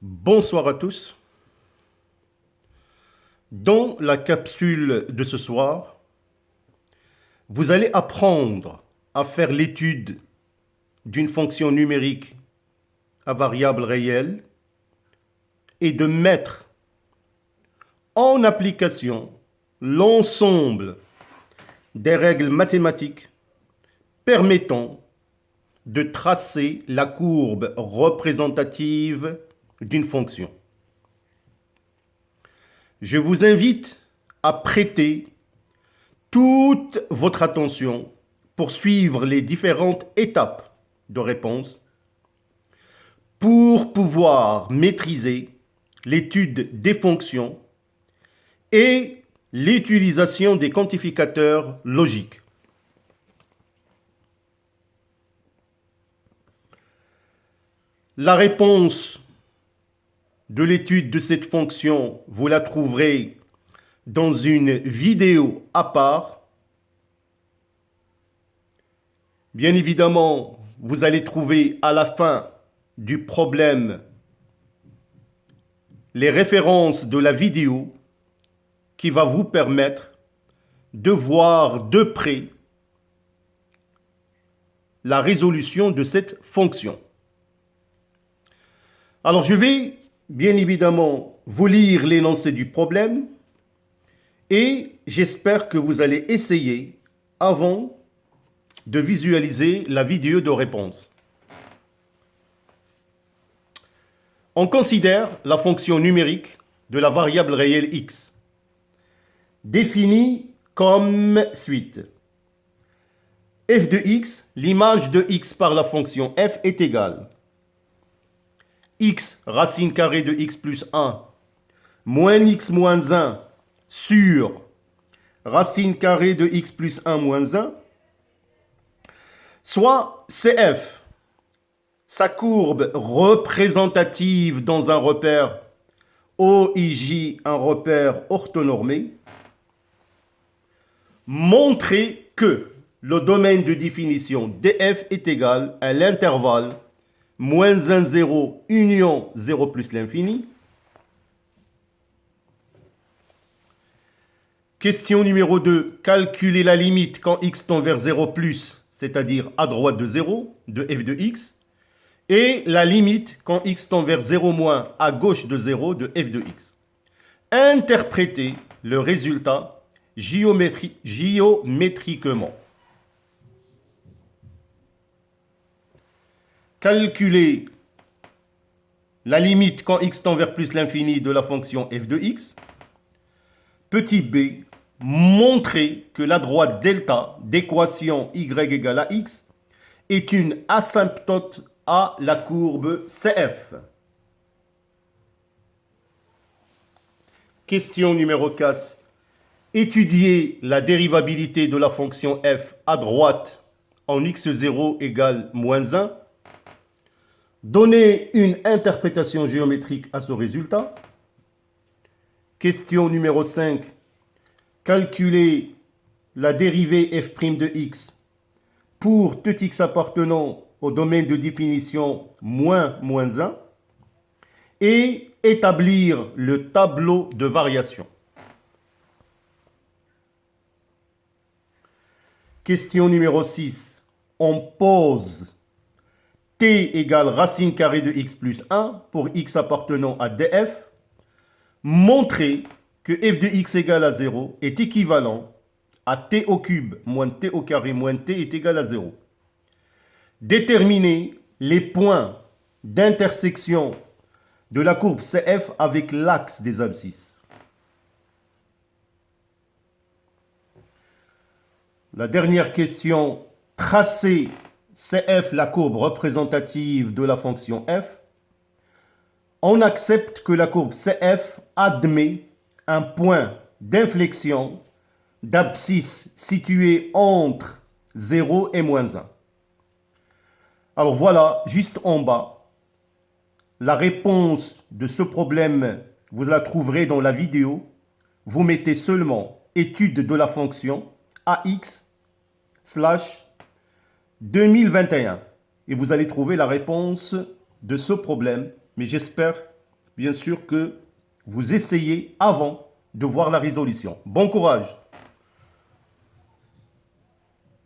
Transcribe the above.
Bonsoir à tous. Dans la capsule de ce soir, vous allez apprendre à faire l'étude d'une fonction numérique à variable réelle et de mettre en application l'ensemble des règles mathématiques permettant de tracer la courbe représentative d'une fonction. Je vous invite à prêter toute votre attention pour suivre les différentes étapes de réponse pour pouvoir maîtriser l'étude des fonctions et l'utilisation des quantificateurs logiques. La réponse de l'étude de cette fonction, vous la trouverez dans une vidéo à part. Bien évidemment, vous allez trouver à la fin du problème les références de la vidéo qui va vous permettre de voir de près la résolution de cette fonction. Alors, je vais bien évidemment vous lire l'énoncé du problème et j'espère que vous allez essayer avant de visualiser la vidéo de réponse. On considère la fonction numérique de la variable réelle x, définie comme suit. f de x, l'image de x par la fonction f est égale x racine carrée de x plus 1 moins x moins 1 sur racine carrée de x plus 1 moins 1, soit CF, sa courbe représentative dans un repère OIJ, un repère orthonormé, montrer que le domaine de définition df est égal à l'intervalle moins 1, 0, union 0 plus l'infini. Question numéro 2. Calculer la limite quand x tend vers 0 plus, c'est-à-dire à droite de 0, de f de x, et la limite quand x tend vers 0 moins, à gauche de 0, de f de x. Interpréter le résultat géométriquement. Calculer la limite quand x tend vers plus l'infini de la fonction f de x. Petit b, montrer que la droite delta d'équation y égale à x est une asymptote à la courbe CF. Question numéro 4. Étudier la dérivabilité de la fonction f à droite en x0 égale moins 1. Donner une interprétation géométrique à ce résultat. Question numéro 5. Calculer la dérivée f' de x pour tout x appartenant au domaine de définition moins 1 et établir le tableau de variation. Question numéro 6. On pose t égale racine carrée de x plus 1 pour x appartenant à df. Montrer que f de x égale à 0 est équivalent à t au cube moins t au carré moins t est égal à 0. Déterminer les points d'intersection de la courbe CF avec l'axe des abscisses. La dernière question, tracer CF, la courbe représentative de la fonction f. On accepte que la courbe CF admet un point d'inflexion d'abscisse situé entre 0 et moins 1. Alors voilà, juste en bas, la réponse de ce problème, vous la trouverez dans la vidéo. Vous mettez seulement étude de la fonction AX/2021 et vous allez trouver la réponse de ce problème. Mais j'espère bien sûr que vous essayez avant de voir la résolution. Bon courage!